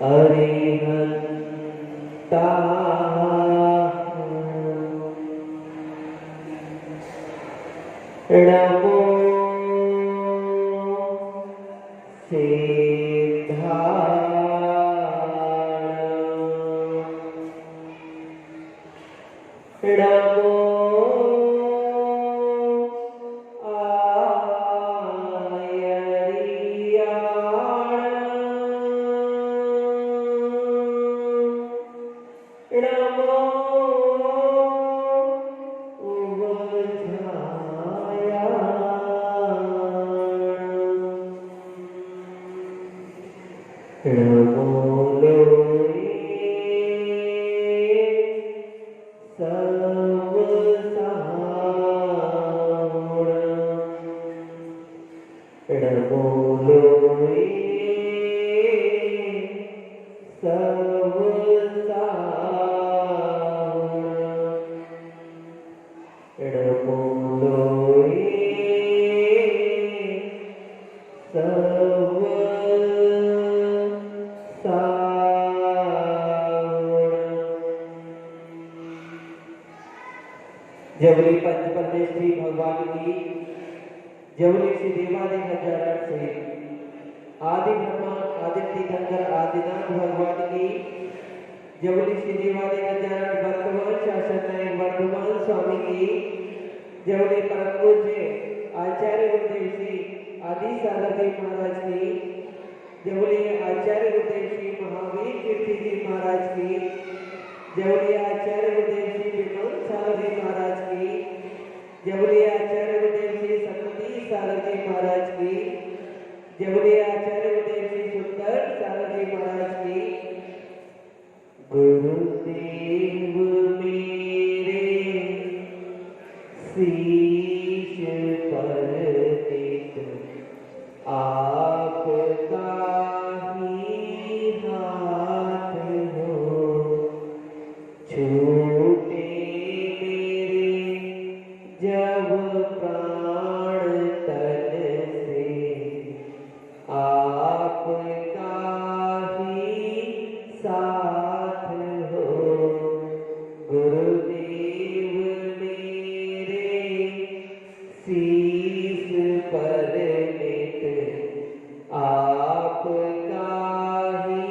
अरिहंता नमो नमो जबरी पंचपल्ले श्री भगवान की जबरी श्री देवालय हजारन से आदि ब्रह्मा आदि तीर्थंकर आदिनाथ भगवान की जबरी श्री देवालय हजारन वर्तमान शासन नायक वर्तमान स्वामी की जबरी परम पूज्य आचार्य गुरुदेव श्री आदि सारथी महाराज की जबरी आचार्य गुरुदेव श्री महावीर कीर्ति जी महाराज की जबरी आचार्य गुरुदेव श्री विमल सारथी महाराज की जबरी आचार्य गुरुदेव श्री सतती सारथी महाराज की जबरी आचार्य गुरुदेव श्री सुंदर सारथी महाराज की गुरुदेव मेरे शीश पर एक आपका ही हाथ हो छूटे मेरे जब प्राण तन से आपका ही साथ हो गुरुदेव मेरे शीश पर नित आपका ही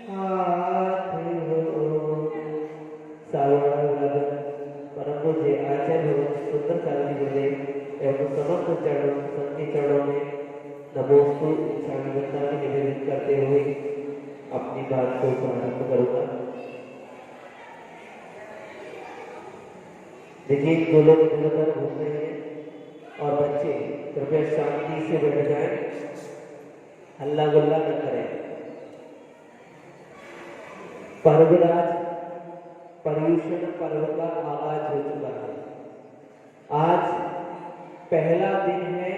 हाथ हो। परम पूज्य आचार्य सुंदर सारथी गुरुदेव एवं समस्त चरणों संत चरणों में नमोस्तु स्वामी वंदना की निवेदन करते हुए अपनी बात को प्रारंभ करूंगा। देखिए दो लोग इधर उधर घूम रहे हैं और बच्चे कृपया शांति से बैठ जाएं, हल्ला गुल्ला न करें। पर्वराज पर्यूषण पर्व का आगाज हो चुका है। आज पहला दिन है,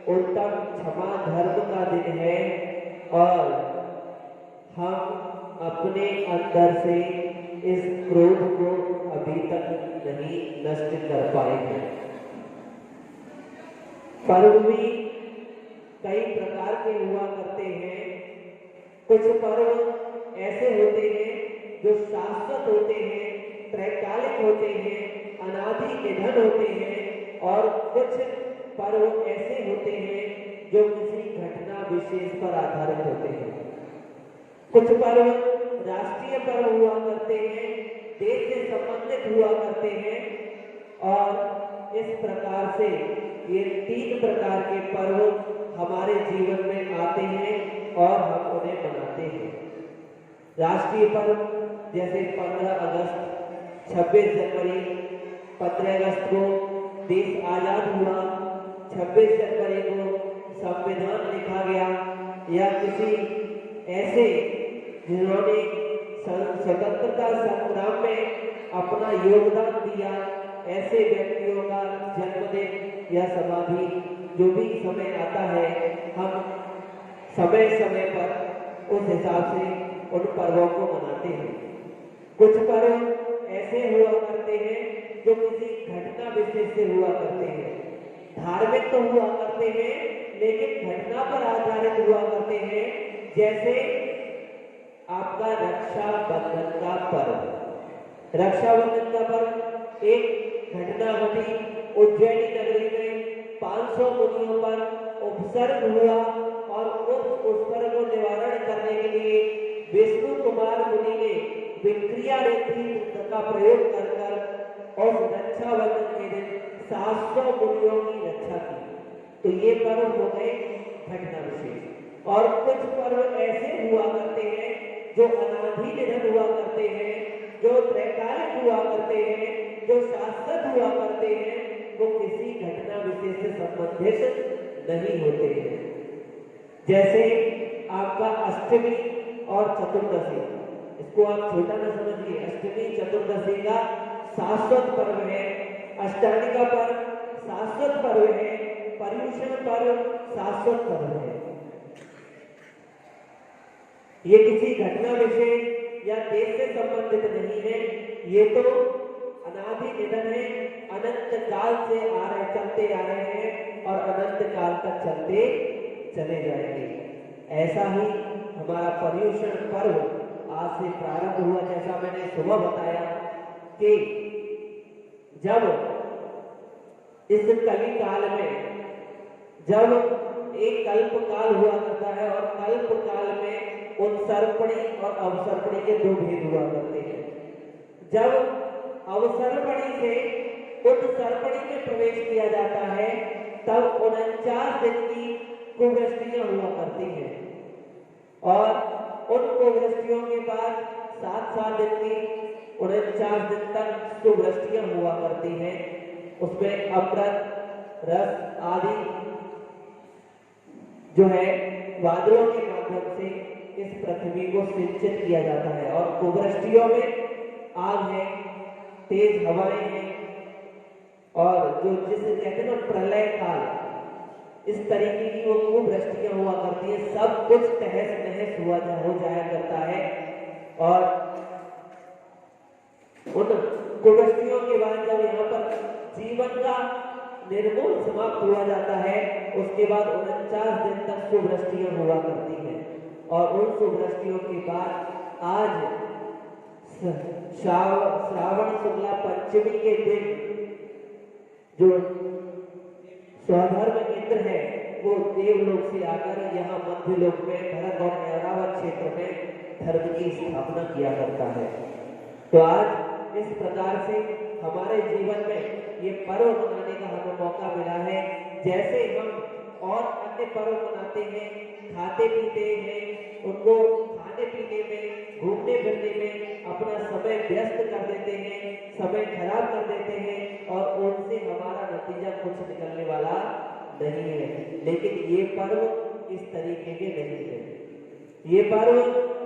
उत्तम क्षमा धर्म का दिन है और हम अपने अंदर से इस क्रोध को अभी तक नहीं नष्ट कर पाए हैं। पर्व भी कई प्रकार के हुआ करते हैं। कुछ पर्व ऐसे होते हैं जो शाश्वत होते हैं, त्रैकालिक होते हैं, अनादि निधन होते हैं और कुछ पर्व ऐसे होते हैं जो किसी घटना विशेष पर आधारित होते हैं। कुछ पर्व राष्ट्रीय पर्व हुआ करते हैं, देश से संबंधित हुआ करते हैं और इस प्रकार से ये तीन प्रकार के पर्व हमारे जीवन में आते हैं और हम उन्हें मनाते हैं। राष्ट्रीय पर्व जैसे 15 अगस्त, 26 जनवरी, 15 अगस्त को देश आजाद हुआ, 26 जनवरी को संविधान लिखा गया, या किसी ऐसे जिन्होंने स्वतंत्रता संग्राम में अपना योगदान दिया, ऐसे व्यक्तियों का जन्मदिन या समाधि जो भी समय आता है, हम समय समय पर उस हिसाब से उन पर्वों को मनाते हैं। कुछ पर्व ऐसे हुआ करते हैं जो किसी घटना विशेष से हुआ करते हैं। धार्मिक तो हुआ करते हैं लेकिन घटना पर आधारित हुआ करते हैं। जैसे आपका रक्षाबंधन का पर्व। रक्षाबंधन का पर्व एक घटना घटी उज्जैनी नगरी में 500 मुनियों पर उपसर्ग हुआ और उस उपसर्ग को निवारण करने के लिए विष्णु कुमार मुनि ने विक्रिया रीति का प्रयोग कर और रक्षाबंधन के दिन 700 मुनियों की रक्षा की। तो ये पर्व हो गए घटना विशेष। और कुछ पर्व ऐसे हुआ करते हैं जो अनादि निधन हुआ करते हैं, जो त्रैकालिक हुआ करते हैं, जो शाश्वत हुआ करते हैं, वो किसी घटना विशेष से संबंधित नहीं होते हैं। जैसे आपका अष्टमी और चतुर्दशी, इसको आप छोटा न समझिए। अष्टमी चतुर्दशी का शाश्वत पर्व है, अष्टामी का पर्व शाश्वत पर्व है, पर्युषण पर्व शाश्वत पर्व है। ये किसी घटना विशेष या देश से संबंधित नहीं है, ये तो अनादि निधन है, अनंत काल से चलते आ रहे हैं और अनंत काल तक चलते चले जाएंगे। ऐसा ही हमारा पर्युषण पर्व आज से प्रारंभ हुआ। जैसा मैंने सुबह बताया कि जब इस कली काल में जब एक कल्प काल हुआ करता है और कल्प काल में उत्सर्पणी और अवसर्पणी के दो भेद हुआ करते हैं। जब अवसर्पणी से उत्सर्पणी में प्रवेश किया जाता है तब 49 दिन की कुवृष्टियां हुआ करती हैं और उन कुवृष्टियों के बाद 7 दिन की 49 दिन तक सुवृष्टियां हुआ करती हैं। उसमें अमृत रस आदि जो है बादलों के माध्यम से इस पृथ्वी को सिंचित किया जाता है और कुवृष्टियों में आग है, तेज हवाएं हैं और जो जिसे कहते हैं ना प्रलय काल, इस तरीके की वो कुवृष्टियां हुआ करती है। सब कुछ तहस नहस हो जाया करता है और उन कुवृष्टियों के बाद जब यहाँ पर जीवन का निर्मूल समाप्त हुआ जाता है उसके बाद 49 दिन तक सुवृष्टियां हुआ करती हैं और उन सुवृष्टियों के बाद आज श्रावण शुक्ला पंचमी के दिन जो स्वधर्म इंद्र है वो देवलोक से आकर यहाँ मध्य लोक में भरत और ऐरावत क्षेत्र में धर्म की स्थापना किया करता है। तो आज इस प्रकार से हमारे जीवन में ये पर्व मनाने का हमें मौका मिला है। जैसे हम और अन्य पर्व मनाते हैं, खाते पीते हैं, उनको खाने पीने में घूमने फिरने में अपना समय व्यस्त कर देते हैं, समय खराब कर देते हैं और उनसे हमारा नतीजा कुछ निकलने वाला नहीं है। लेकिन ये पर्व इस तरीके के नहीं है, ये पर्व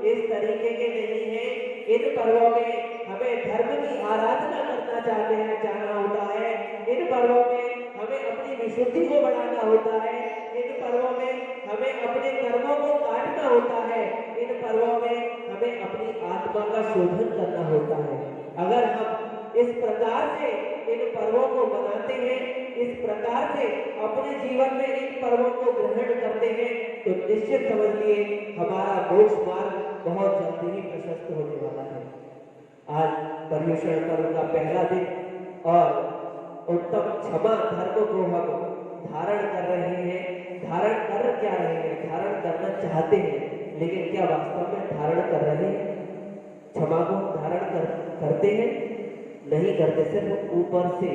इस तरीके के नहीं है। इन पर्वों में हमें धर्म की आराधना करना जाना होता है। इन पर्वों में हमें अपनी विशुद्धि को बढ़ाना होता है। इन पर्वों में हमें अपने कर्मों को काटना होता है। इन पर्वों में हमें अपनी आत्मा का शोधन करना होता है। अगर हम इस प्रकार से इन पर्वों को मनाते हैं, इस प्रकार से अपने जीवन में इन पर्वों को ग्रहण करते हैं तो निश्चित समझिए हमारा मोक्ष मार्ग बहुत जल्दी ही प्रशस्त होने वाला है। आज पर्युषण पर्व का पहला दिन और उत्तम क्षमा धर्म को हम धारण कर रहे हैं। धारण कर क्या रहे हैं? धारण करना चाहते हैं लेकिन क्या वास्तव में धारण कर रहे हैं? क्षमा को धारण करते हैं? नहीं करते, सिर्फ ऊपर से।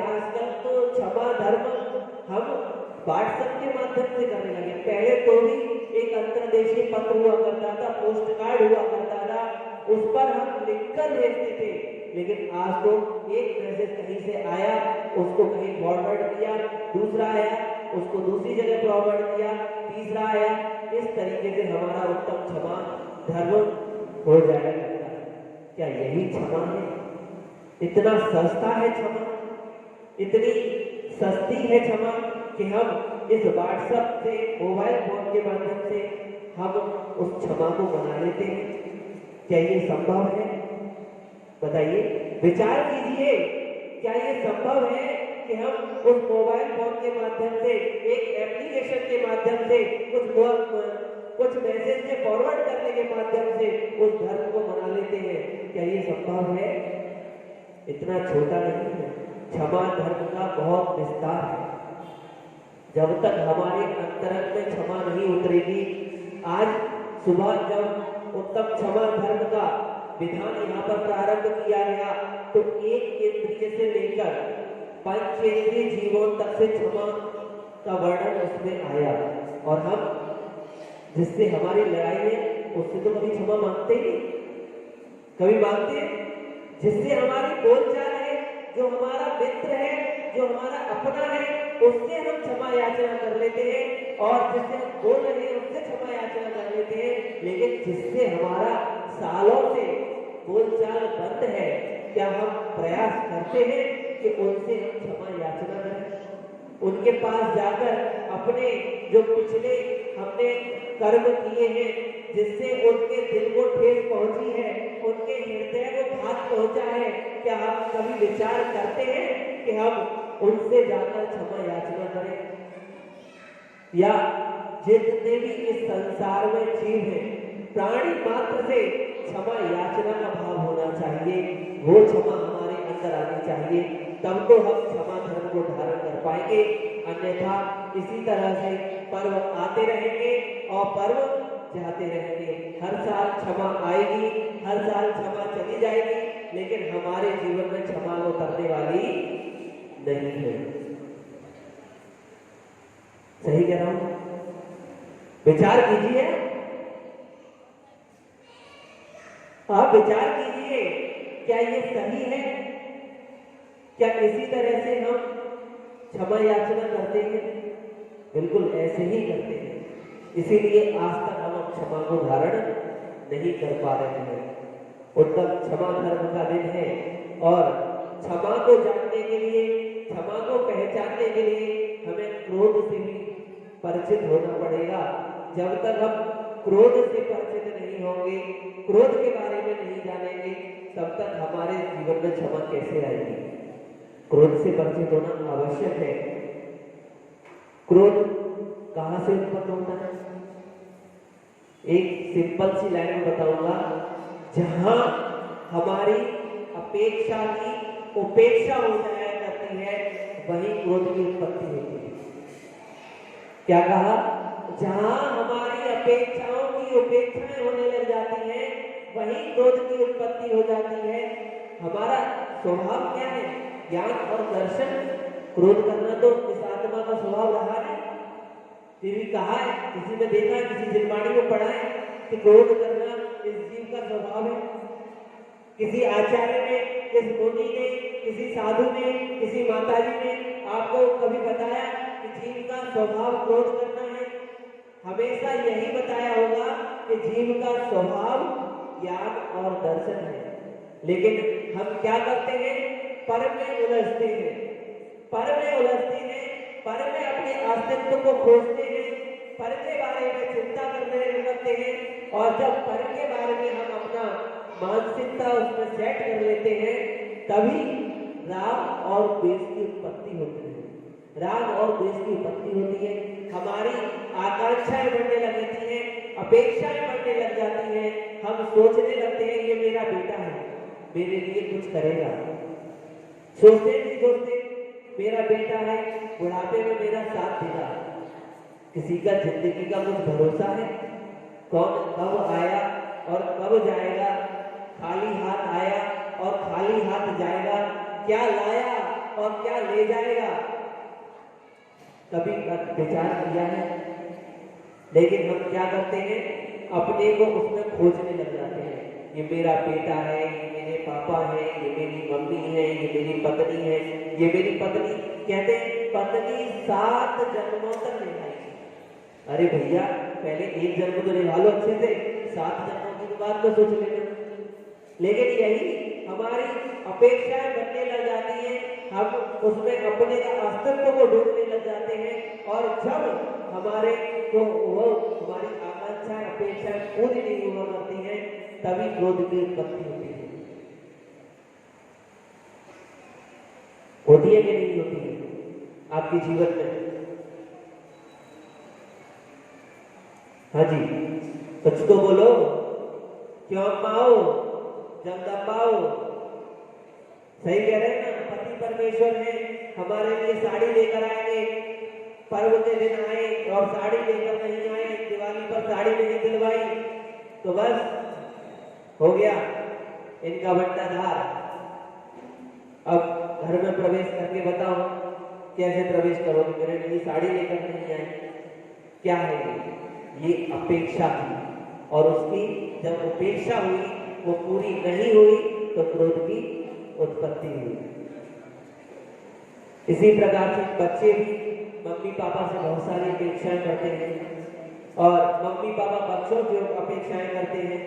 आजकल तो क्षमा धर्म हम व्हाट्सएप के माध्यम से करने लगे। पहले तो भी एक अंतर्देशीय पत्र हुआ करता था, पोस्ट कार्ड हुआ करता था, उस पर हम लिखकर भेजते थे। लेकिन आज तो एक मैसेज कहीं से आया, उसको कहीं फॉरवर्ड किया, दूसरा आया, उसको दूसरी जगह फॉरवर्ड किया, तीसरा आया। इस तरीके से हमारा उत्तम क्षमा धर्म हो जाया करता है। क्या यही क्षमा है? इतना सस्ता है क्षमा, इतनी सस्ती है क्षमा कि हम इस व्हाट्सएप से, मोबाइल फोन के माध्यम से हम उस क्षमा को बना लेते हैं। क्या ये संभव है? बताइए, विचार कीजिए, क्या ये संभव है कि हम उस मोबाइल फोन के माध्यम से, एक एप्लीकेशन के माध्यम से, कुछ मैसेज के फॉरवर्ड करने के माध्यम से उस धर्म को मना लेते हैं। क्या ये संभव है? इतना छोटा नहीं है। क्षमा धर्म का बहुत विस्तार है। जब तक हमारे अंतरंग में क्षमा नहीं उतरेगी, आज सुबह जब उत्तम क्षमा धर्म का विधान यहाँ पर प्रारंभ किया गया तो एक इंद्रिय से लेकर पंचेंद्रिय जीवों तक से क्षमा का वर्णन उसमें आया। और हम जिससे हमारी लड़ाई है उससे तो कभी क्षमा मांगते ही, कभी मांगते हैं? जिससे हमारी बोलचाल है, जो हमारा मित्र है, जो हमारा अपना है, उससे हम क्षमा याचना कर लेते हैं, और जिससे हम बोल रहे हैं उससे क्षमा याचना कर लेते हैं। लेकिन जिससे हमारा सालों से बोलचाल बंद है, क्या हम प्रयास करते हैं कि उनसे हम क्षमा याचना करें? उनके पास जाकर अपने जो पिछले हमने कर्म किए हैं, जिससे उनके दिल को ठेस पहुंची है, उनके हृदय को घात पहुंचा है, क्या हम कभी विचार करते हैं कि हम उनसे जाकर क्षमा याचना करें? या जितने भी इस संसार में जीव हैं, प्राणी मात्र से क्षमा याचना का भाव होना चाहिए। वो क्षमा हमारे अंदर आनी चाहिए, तब तो हम क्षमा धर्म को धारण कर पाएंगे। अन्यथा इसी तरह से पर्व आते रहेंगे और पर्व जाते रहेंगे। हर साल क्षमा आएगी, हर साल क्षमा चली जाएगी, लेकिन हमारे जीवन में क्षमा उतरने वाली नहीं है। सही कह रहा हूं? विचार कीजिए, आप विचार कीजिए, क्या ये सही है? क्या इसी तरह से हम क्षमा याचना करते हैं? बिल्कुल ऐसे ही करते हैं। इसीलिए आज तक हम क्षमा को धारण नहीं कर पा रहे हैं। उत्तम क्षमा धर्म का दिन है, और क्षमा को जानने के लिए, क्षमा को पहचानने के लिए हमें क्रोध से भी परिचित होना पड़ेगा। जब तक हम क्रोध से परिचित नहीं होंगे, क्रोध के बारे में नहीं जानेंगे, तब तक हमारे जीवन में क्षमा कैसे आएगी? क्रोध से परिचित होना आवश्यक है। क्रोध कहां से उत्पन्न होता है? एक सिंपल सी लाइन में बताऊंगा। जहां हमारी अपेक्षा की उपेक्षा हो जाया करती है, वहीं क्रोध की उत्पत्ति होती है। क्या कहा? जहां हमारी अपेक्षाओं की उपेक्षाएं होने लग जाती हैं, वहीं क्रोध की उत्पत्ति हो जाती है। हमारा स्वभाव क्या है? ज्ञान और दर्शन। क्रोध करना तो इस आत्मा का स्वभाव रहा है। फिर भी कहा है, किसी में देखा है, किसी जिनवाणी में पढ़ा है कि क्रोध करना इस जीव का स्वभाव है। किसी आचार्य ने, किस मुनि ने, किसी साधु ने, किसी माताजी ने आपको कभी बताया कि जीव का स्वभाव क्रोध करना है? हमेशा यही बताया होगा कि जीव का स्वभाव ज्ञान और दर्शन है। लेकिन हम क्या करते हैं? पर में उलझते हैं, पर में उलझते हैं, पर में अपने अस्तित्व को खोजते हैं, पर के बारे में चिंता करने लगते हैं, और जब पर के बारे में हम अपना मानसिकता उसमें सेट कर लेते हैं, तभी राग और द्वेष की उत्पत्ति होती है। राग और द्वेष की उत्पत्ति होती है। हमारी आकांक्षाएं बढ़ने लगती हैं, अपेक्षाएं बढ़ने लग जाती हैं। हम सोचने लगते हैं ये मेरा बेटा है, मेरे लिए कुछ करेगा। सोचते नहीं सोचते मेरा बेटा है, बुढ़ापे में मेरा साथ देगा। किसी का जिंदगी का कुछ भरोसा है? कौन कब आया और कब जाएगा? खाली हाथ आया और खाली हाथ जाएगा। क्या लाया और क्या ले जाएगा? कभी विचार किया है? लेकिन हम क्या करते हैं? अपने को उसमें खोजने लग जाते हैं। ये मेरा बेटा है, ये मेरे पापा है, ये मेरी मम्मी है, ये मेरी पत्नी है, ये मेरी पत्नी। कहते हैं पत्नी 7 जन्मों तक निभाएगी। अरे भैया, पहले एक जन्म तो निभा लो अच्छे से, 7 जन्मों की बात तो सोच लेना। लेकिन यही हमारी अपेक्षाएं बनने लग जाती हैं, हम उसमें अपने अस्तित्व को ढूंढने लग जाते हैं, और जब हमारे को वो हमारी आकांक्षाएं अपेक्षाएं पूरी नहीं हुआ करती हैं, तभी क्रोध की उत्पत्ति होती है। होती है कि नहीं होती है? आपके जीवन में? हाँ जी, कुछ तो बोलो। क्यों अम्माओ, जगदम्बाओ, सही कह रहे हैं ना? पति परमेश्वर है, हमारे लिए साड़ी लेकर आएंगे, पर्व के दिन आए और साड़ी लेकर नहीं आए, दिवाली पर साड़ी नहीं दिलवाई, तो बस हो गया इनका बंटाधार। अब घर में प्रवेश करके बताओ कैसे प्रवेश करोगे? मेरे लिए साड़ी लेकर नहीं आए। क्या है ये अपेक्षा थी, और उसकी जब उपेक्षा हुई, वो पूरी नहीं हुई, तो क्रोध की उत्पत्ति हुई। इसी प्रकार से बच्चे भी मम्मी पापा से बहुत सारी अपेक्षाएं करते हैं, और मम्मी पापा बच्चों से अपेक्षाएं करते हैं,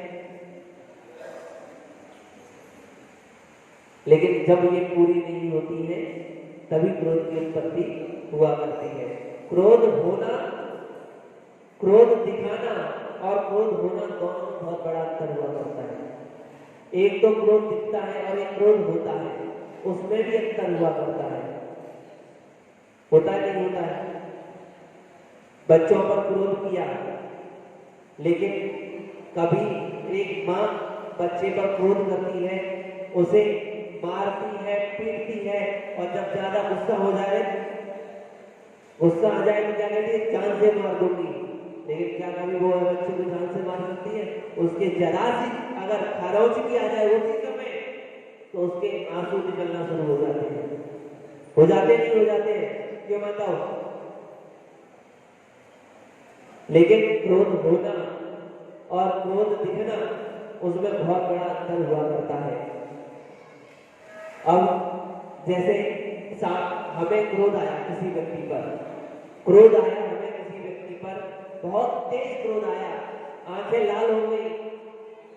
लेकिन जब ये पूरी नहीं होती है तभी क्रोध की उत्पत्ति हुआ करती है। क्रोध होना, क्रोध दिखाना और क्रोध होना दोनों में बहुत बड़ा अंतर हुआ करता है। एक तो क्रोध दिखता है और एक क्रोध होता है, उसमें भी अंतर हुआ करता है। होता नहीं होता है? बच्चों पर क्रोध किया, लेकिन कभी एक माँ बच्चे पर क्रोध करती है, उसे मारती है, पीटती है, और जब ज्यादा गुस्सा हो जाए, गुस्सा आ जाए तो क्या कहती है? जान से मार दूंगी। लेकिन क्या कभी वो बच्चे को जान से मार सकती है? उसके जरा सी अगर खरोच की आ जाए उसी समय, तो उसके आंसू निकलना शुरू हो जाते हैं। हो जाते नहीं हो जाते? क्यों बताओ? लेकिन क्रोध होना और क्रोध दिखना, उसमें बहुत बड़ा अंतर हुआ करता है। अब जैसे हमें क्रोध आया किसी व्यक्ति पर, क्रोध आया हमें किसी व्यक्ति पर, बहुत तेज क्रोध आया, आंखें लाल हो गई,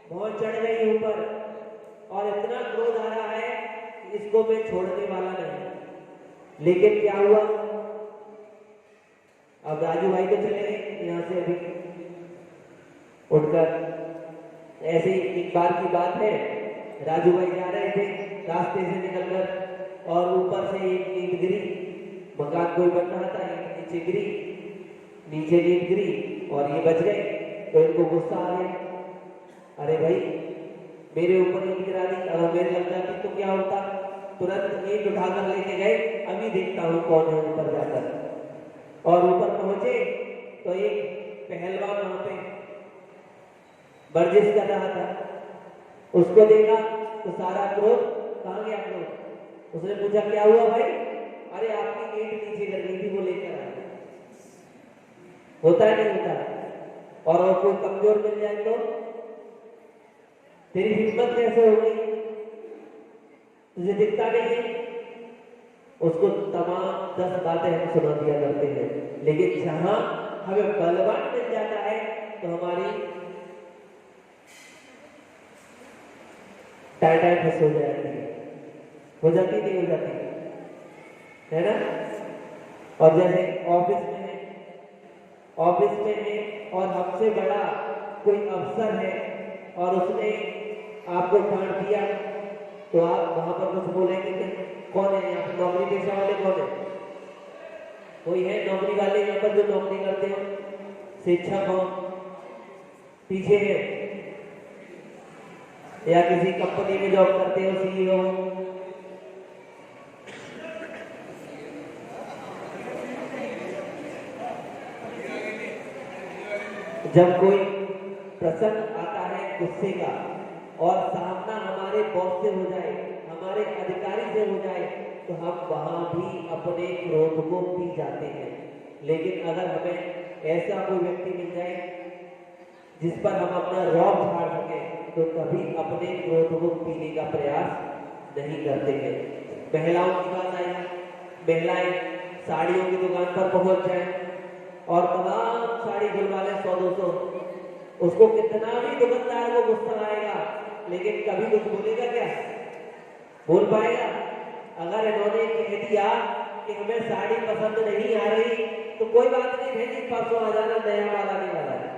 बहुत चढ़ गई ऊपर, और इतना क्रोध आ रहा है कि इसको मैं छोड़ने वाला नहीं। लेकिन क्या हुआ? अब राजू भाई तो चले गए यहाँ से अभी उठकर। ऐसे ही एक बार की बात है, राजू भाई जा रहे थे रास्ते से निकलकर, और ऊपर से एक ईंट गिरी, मकान कोई बन रहा था, ईंट नीचे गिरी, नीचे ईंट गिरी और ये बच गए। तो इनको गुस्सा आ गया, अरे भाई मेरे ऊपर ईंट गिरा दी, अगर मेरे लग जाती तो क्या होता? तुरंत ईंट उठाकर लेके गए, अभी देखता हूँ कौन है ऊपर जाकर। और ऊपर पहुंचे तो एक पहलवान वहां पे वर्जिश कर रहा था, उसको देखा तो सारा क्रोध कहां गया? क्रोध। उसने पूछा क्या हुआ भाई? अरे आपकी ईंट नीचे गिर गई थी, वो लेकर आया। होता है नहीं होता? और कोई कमजोर मिल जाए तो तेरी हिम्मत कैसे हो गई? तुझे दिखता नहीं? उसको तमाम 10 बातें हम सुना दिया करते हैं, लेकिन जहां हमें बलवान मिल जाता है तो हमारी टाइटाई फंस हो जाती है। हो जाती नहीं हो जाती है ना? और जैसे ऑफिस में है, ऑफिस में है और हमसे बड़ा कोई अफसर है और उसने आपको डांट दिया, तो आप वहां पर कुछ बोलेंगे कि कौन है यहाँ पर नौकरी पेशा वाले? कौन है? कोई है नौकरी वाले यहाँ पर जो नौकरी करते हो? शिक्षक हो, पीछे है, या किसी कंपनी में जॉब करते हो, सीईओ? जब कोई प्रसंग आता है गुस्से का और सामना हमारे बॉस से हो जाए, हमारे अधिकारी से हो जाए, तो हम वहां भी अपने क्रोध को पी जाते हैं। लेकिन अगर हमें ऐसा कोई व्यक्ति मिल जाए जिस पर हम अपना रौब झाड़ सके, तो कभी अपने क्रोध को पीने का प्रयास नहीं करते हैं। महिलाओं की बात आई, महिलाएं साड़ियों की दुकान पर पहुंच जाए और तमाम साड़ी धुलवा ले 100-200, उसको कितना भी दुकानदार को गुस्सा आएगा, लेकिन कभी कुछ बोलेगा क्या? बोल पाएगा? अगर इन्होंने कह दिया कि हमें साड़ी पसंद नहीं आ रही, तो कोई बात नहीं भेजी, परसों आ जाना, नया माल आने वाला है,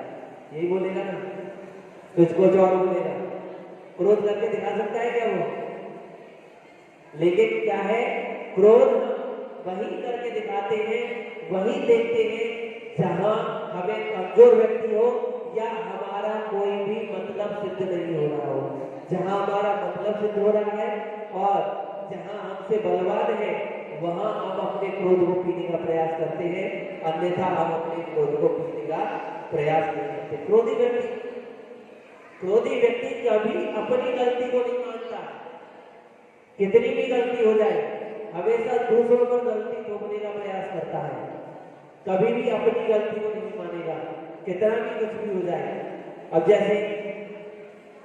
यही बोलेगा ना? कुछ और बोलेगा? क्रोध करके दिखा सकता है क्या वो? लेकिन क्या है? क्रोध वही करके दिखाते हैं, वही देखते हैं जहां हमें कमजोर व्यक्ति हो या हमारा कोई भी मतलब सिद्ध नहीं हो रहा हो। जहां हमारा मतलब सिद्ध हो रहा है और जहां हमसे बलवान है वहां हम अपने क्रोध को पीने का प्रयास करते हैं, अन्यथा हम अपने क्रोध को पीने का प्रयास नहीं करते। क्रोधी व्यक्ति कभी अपनी गलती को नहीं मानता, कितनी भी गलती हो जाए हमेशा दूसरों पर गलती थोपने का प्रयास करता है, कभी भी अपनी गलती को नहीं मानेगा, कितना भी कुछ भी हो जाए। अब जैसे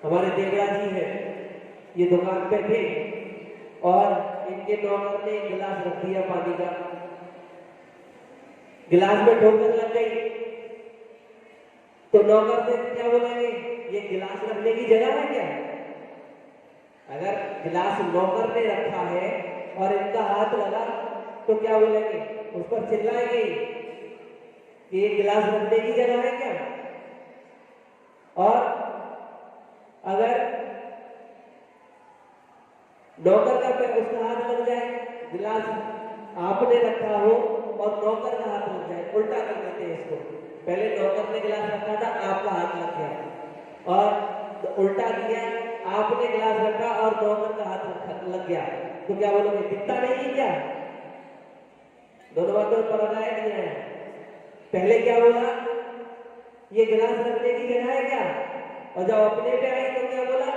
हमारे देवराज जी है, ये दुकान पे थे और इनके नौकर ने गिलास रख दिया पानी का, गिलास में ठोकर लग गई तो नौकर से क्या बोलेंगे, ये गिलास रखने की जगह है क्या? अगर गिलास नौकर ने रखा है और इनका हाथ लगा तो क्या बोलेंगे, उस पर चिल्लाएंगे कि ये गिलास रखने की जगह है क्या? और अगर नौकर का पे उसका हाथ लग जाए, गिलास आपने रखा हो और नौकर का हाथ लग जाए, उल्टा कर देते हैं इसको, पहले नौकर ने गिलास रखा था, आपका हाथ लग गया और तो उल्टा किया, आपने गिलास रखा और नौकर का हाथ लग गया, तो क्या बोलोगे, दिखता नहीं है क्या? दोनों बातों में फर्क आया नहीं आया? पहले क्या बोला, ये गिलास रखने की जगह है क्या? और जब अपने पे आई तो क्या बोला,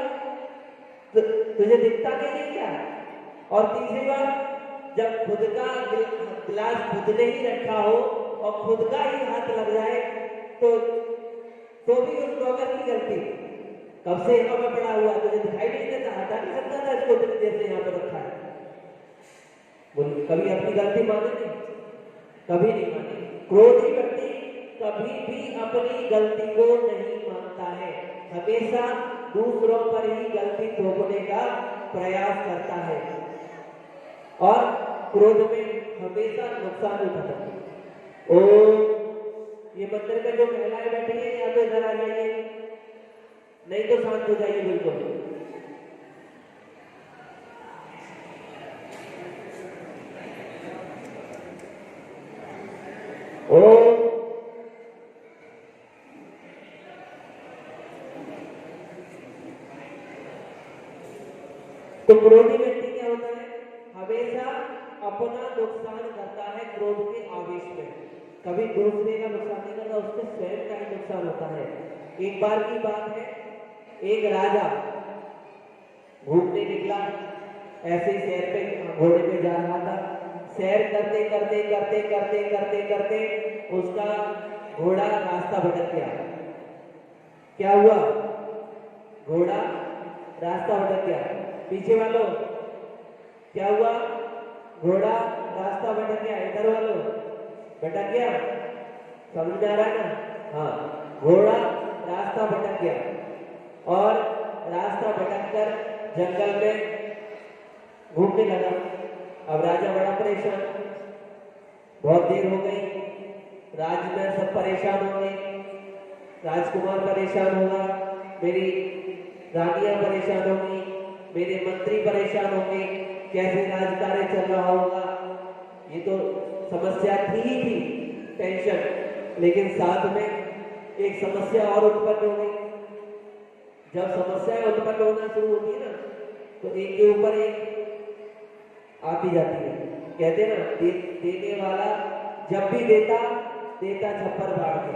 तुझे दिखता नहीं है क्या? और तीसरी बार जब खुद का गिलास खुद ने ही रखा हो और खुद का ही हाथ लग जाए तो भी उस नौकर की गलती, कब से यहाँ पे पड़ा हुआ तुझे दिखाई नहीं देता, हटा नहीं सकता था इसको, इतनी देर से यहाँ पे रखा है। बोल कभी अपनी गलती माने नहीं, कभी नहीं माने। क्रोधी व्यक्ति कभी भी अपनी गलती को नहीं मानता है, हमेशा दूसरों पर ही गलती थोपने का प्रयास करता है और क्रोध में हमेशा नुकसान उठाता है। ओ ये मंदिर में जो महिलाएं बैठी है या तो इधर आ जाइए, नहीं तो शांत हो जाइए बिल्कुल। ओ तो क्रोधी व्यक्ति क्या होता है, हमेशा अपना नुकसान करता है क्रोध के आवेश में, कभी दूसरे का नुकसान नहीं करता, उसके स्वयं का ही नुकसान होता है। एक बार की बात है, एक राजा घूमने निकला, ऐसे ही सैर पे घोड़े पे जा रहा था, सैर करते करते करते करते करते करते उसका घोड़ा रास्ता भटक गया। क्या हुआ, घोड़ा रास्ता भटक गया। पीछे वालों क्या हुआ, घोड़ा रास्ता भटक गया। इधर वालों भटक गया, समझ में आ रहा है ना? हाँ, घोड़ा रास्ता भटक गया और रास्ता भटककर जंगल में घूमने लगा। अब राजा बड़ा परेशान, बहुत देर हो गई, राज्य में सब परेशान होंगे, राजकुमार परेशान होगा, मेरी रानियां परेशान होंगी, मेरे मंत्री परेशान होंगे, कैसे राजकार्य चल रहा होगा, ये तो समस्या थी ही थी, टेंशन। लेकिन साथ में एक समस्या और उत्पन्न हो गई। जब समस्याएं उत्पन्न होना शुरू होती है ना तो एक के ऊपर एक आती जाती है। कहते हैं ना, देने वाला जब भी देता छप्पर फाड़ के।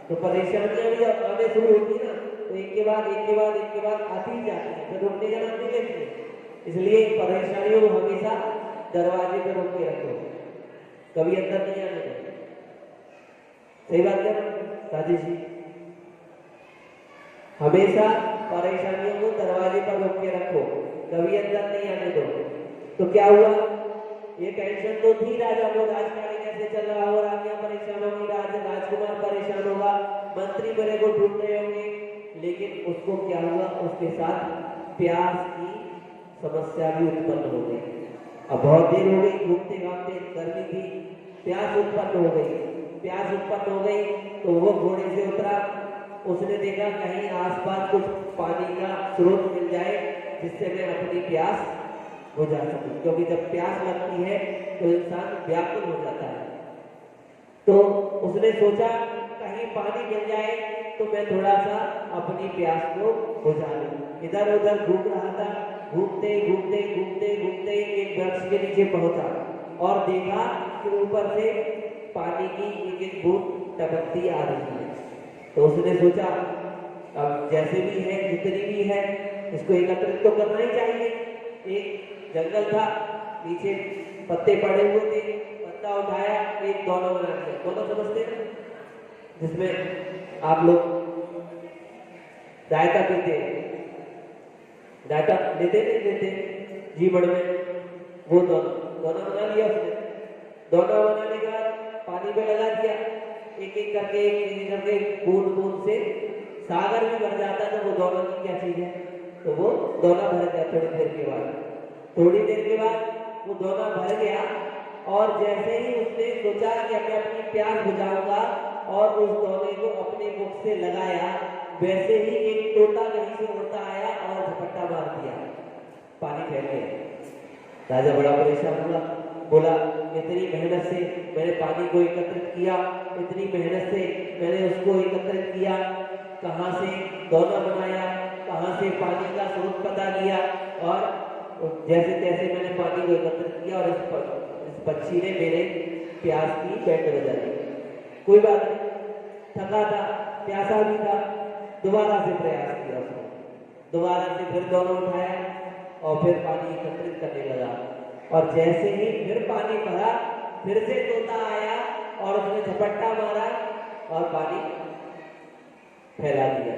तो परेशानियां भी जब आने शुरू होती है ना तो एक के बाद एक के बाद एक के बाद आती ही जाती है, फिर रुकने का नाम नहीं लेती। इसलिए परेशानियों को हमेशा दरवाजे पे रोक के रखो, कभी अंदर नहीं आने दो। सही बात है राजेश जी? हमेशा परेशानियों को दरवाजे पर रोक के रखो, कभी अंदर नहीं आने दो। तो क्या हुआ, ये टेंशन तो थी राजा को, राजकार्य कैसे चल रहा हो, रानियां परेशान होगी, राजकुमार परेशान होगा, मंत्री मेरे को ढूंढ रहे होंगे। लेकिन उसको क्या हुआ, उसके साथ प्यास की समस्या भी उत्पन्न हो गई। अब बहुत देर हो गई, घूमते घामते, गर्मी थी, प्यास उत्पन्न हो गई। प्यास उत्पन्न हो गई तो वो घोड़े से उतरा, उसने देखा कहीं आसपास कुछ पानी का स्रोत मिल जाए जिससे मैं अपनी प्यास बुझा सकूं, क्योंकि जब प्यास लगती है तो इंसान व्याकुल हो जाता है। तो उसने सोचा कहीं पानी मिल जाए तो मैं थोड़ा सा अपनी प्यास को बुझा लूं। इधर उधर घूम रहा था, घूमते घूमते घूमते घूमते एक वृक्ष के नीचे पहुंचा और देखा कि ऊपर से पानी की एक एक बूंद टपकती आ रही है। तो उसने सोचा अब जैसे भी है, जितनी भी है, इसको एकत्रित तो करना ही चाहिए। एक जंगल था, पीछे पत्ते पड़े हुए थे, पत्ता उठाया, एक दोनों बना दिया। दोनों समझते हैं जिसमें आप लोग रायता पीते हैं, रायता लेते नहीं लेते जी बड़ में, वो दोनों बना लिया उसने। दोनों बनाने के बाद पानी में लगा दिया, एक एक करके बूंद बूंद से सागर भी भर जाता है। तो वो दोनों की क्या चीज है, तो वो दोनों भर गया। थोड़ी देर के बाद वो दोनों भर गया और जैसे ही उसने सोचा कि मैं अपनी प्यास बुझाऊंगा और उस दोने को अपने मुख से लगाया, वैसे ही एक तोता कहीं से उड़ता आया और झपट्टा मार दिया, पानी फैल गया। राजा बड़ा परेशान हुआ, बोला इतनी मेहनत से मैंने पानी को एकत्रित किया, इतनी मेहनत से मैंने उसको एकत्रित किया, कहाँ से दोना बनाया, कहाँ से पानी का स्रोत पता किया और जैसे तैसे मैंने पानी को एकत्रित किया और इस पक्षी ने मेरे प्यास की बैंड बजा दी। कोई बात नहीं, थका था, प्यासा भी था, दोबारा से प्रयास किया उसने। दोबारा से फिर दोनों उठाया और फिर पानी एकत्रित करने लगा और जैसे ही फिर पानी भरा, फिर से तोता आया और उसने झपट्टा मारा और पानी फैला दिया,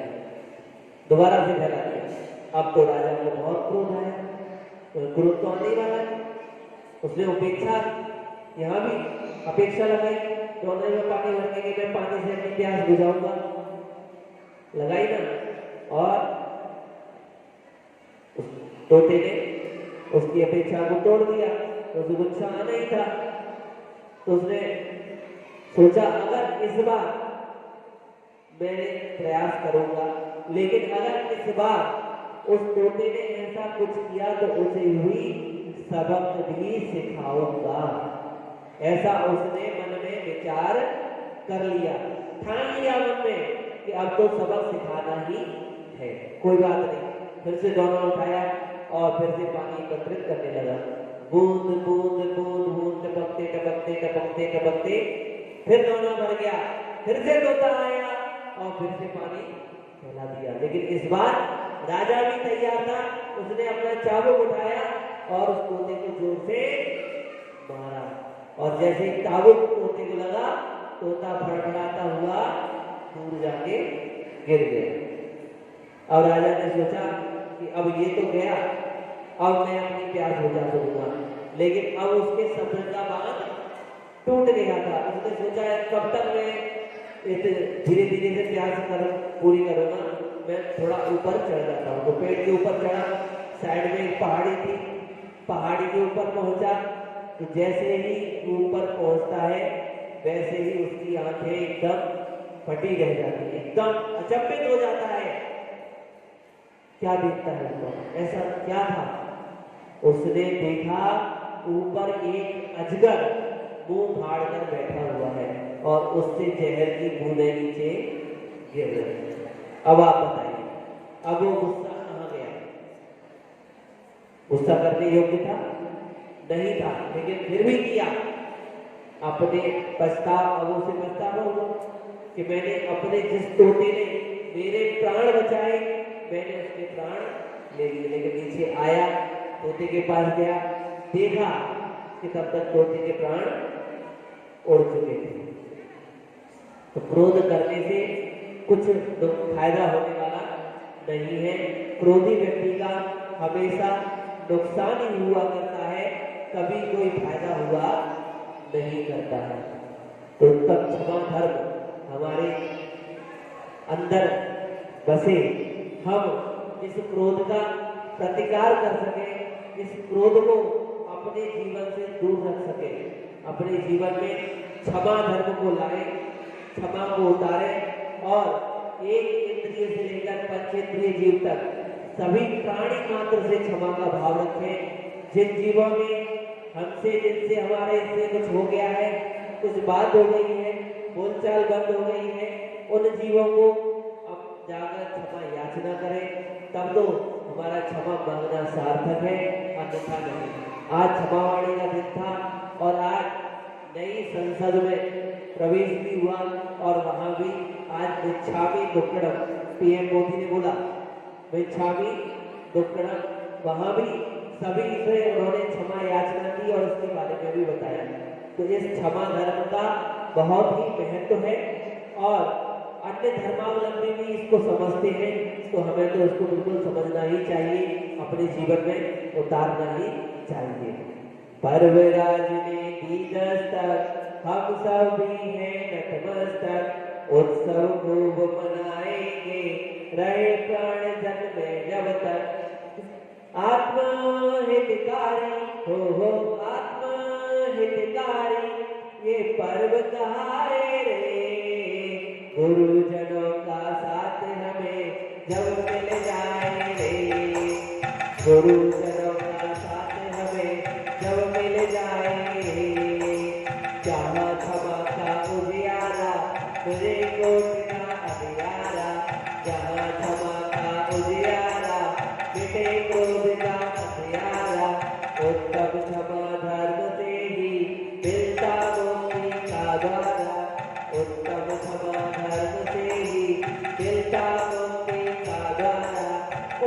दोबारा से फैला दिया। अब तो राजा को बहुत क्रोध आया, क्रोध तो आने ही वाला है। उसने उपेक्षा, यहाँ भी अपेक्षा लगाई, दोनों में पानी भरने की, मैं पानी से अपनी प्यास बुझाऊंगा, लगाई ना। और तोते ने उसकी अपेक्षा को तोड़ दिया, तो उसको गुस्सा आना ही था। तो उसने सोचा अगर इस बार मैंने प्रयास करूंगा, लेकिन अगर इस बार उस तोते ने ऐसा कुछ किया तो उसे हुई सबक भी सिखाऊंगा। ऐसा उसने मन में विचार कर लिया, ठान लिया मन में कि अब तो सबक सिखाना ही है। कोई बात नहीं, फिर से दोनों उठाया और फिर से पानी एकत्रित करने लगा। बूंद बूंद बूंद बूंद टपकते टपकते टपकते टपकते फिर दोनों भर गया, फिर से तोता आया और फिर से पानी फैला दिया। लेकिन इस बार राजा भी तैयार था, उसने अपना चाबुक उठाया और उस तोते को जोर से मारा और जैसे ही चाबुक तोते को लगा, तोता फड़फड़ाता हुआ दूर जाके गिर गया। और राजा ने सोचा कि अब ये तो गया, अब मैं अपनी प्यास बुझा सकूंगा। लेकिन अब उसके सब्र का बांध टूट गया था। उसने सोचा कब तक मैं धीरे धीरे से प्यास पूरी करूंगा, मैं थोड़ा ऊपर चढ़ जाता हूँ। तो पेड़ के ऊपर चढ़ा, साइड में एक पहाड़ी थी, पहाड़ी के ऊपर पहुंचा। तो जैसे ही ऊपर पहुंचता है वैसे ही उसकी आंखें एकदम फटी रह जाती है, एकदम अचंभित हो जाता है। क्या देखता है उसको, ऐसा क्या था? उसने देखा ऊपर एक अजगर मुंह फाड़ कर बैठा हुआ है और उससे जहर की बूंदें नीचे गिर रही। अब आप बताइए, अब वो गुस्सा कहाँ गया? गुस्सा करने योग्य था? नहीं था, लेकिन फिर भी किया। अपने पछतावा हुआ कि मैंने अपने जिस तोते ने मेरे प्राण बचाए, मैंने उसके प्राण ले लिए। लेकिन नीचे आया, तोते के पास गया, देखा कि तब तक तोते के प्राण उड़ चुके थे। तो क्रोध करने से कुछ फायदा होने वाला नहीं है। क्रोधी व्यक्ति का हमेशा नुकसान ही हुआ करता है, कभी कोई फायदा हुआ नहीं करता है। तो तब क्षमा धर्म हमारे अंदर बसे, हम इस क्रोध का प्रतिकार कर सके, इस क्रोध को अपने जीवन से दूर रख सके, अपने जीवन में क्षमा धर्म को लाए, क्षमा को उतारे और एक इंद्रिय से लेकर पंचेंद्रिय जीव तक सभी प्राणी मात्र से क्षमा का भाव रखें। जिन जीवों ने हमसे जिनसे हमारे से कुछ हो गया है, कुछ बात हो गई है, बोलचाल बंद हो गई है, उन जीवों को अब जाकर क्षमा याचना करें, तब तो हमारा क्षमा मांगना सार्थक है, अन्यथा नहीं। आज क्षमावाणी का दिन था और आज नई संसद में प्रवेश भी हुआ और वहां भी आज मिच्छामी दुक्कडम, पीएम मोदी ने बोला मिच्छामी दुक्कडम, वहां भी सभी से उन्होंने क्षमा याचना की और उसके बारे में भी बताया। तो इस क्षमा धर्म का बहुत ही महत्व है और अन्य धर्मावलंबी भी इसको समझते हैं, तो हमें तो उसको बिल्कुल समझना ही चाहिए, अपने जीवन में उतारना ही चाहिए। पर्वराज ने दी दस्तक, हम सब भी हैं नतमस्तक, उत्सव खूब मनाएंगे, रहे प्राण जन्म में जब तक। आत्मा हितकारी हो आत्मा हितकारी, ये पर्व कहाए रे, गुरुजनों का साथ हमें जब मिल जाए रे, गुरुजनों का साथ हमें जब मिल जाए रे। चाहा क्षमा का उजियारा, तुझे कोट का अंधियारा, जहाँ क्षमा का उजियारा, मिटे क्रोध का अंधियारा। उत्तम क्षमा धर्म से ही मिलता मुक्ति का द्वारा, उत्तम क्षमा धर्म से ही मिलता मुक्ति का द्वारा।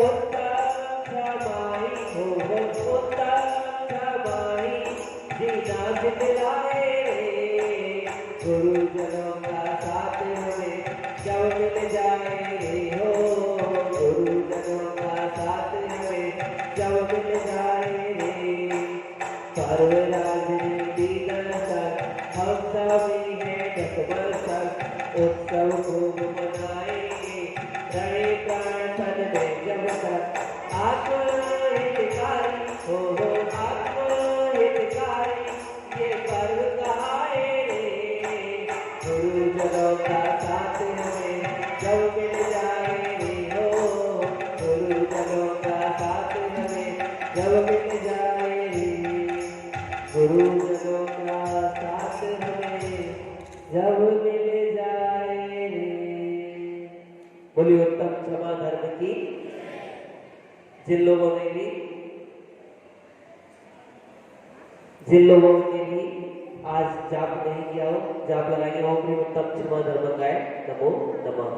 उत्तम क्षमा ही हो उत्तम क्षमा ही जीना सिखलाए रे, गुरुजनों का साथ हमें जब मिल जाए रे हो, गुरुजनों का साथ हमें जब मिल जाए रे। पर्वराज ने दी दस्तक, हम सभी हैं नतमस्तक, उत्सव खूब मनाएंगे, रहे प्राण तन में जब तक। आत्मा हितकारी हो आत्मा हितकारी, ये पर्व कहाए रे, गुरुजनों का साथ हमें जब मिल जाए रे हो, गुरुजनों का साथ हमें जब मिल जाए रे, गुरुजनों का साथ हमें जब मिल जाए रे। बोलिए उत्तम क्षमा धर्म की। जिन लोगों ने भी आज जाप नहीं किया हो, जाप लगाएंगे ओम ह्रीं उत्तम क्षमा धर्म गाय नमो नमः।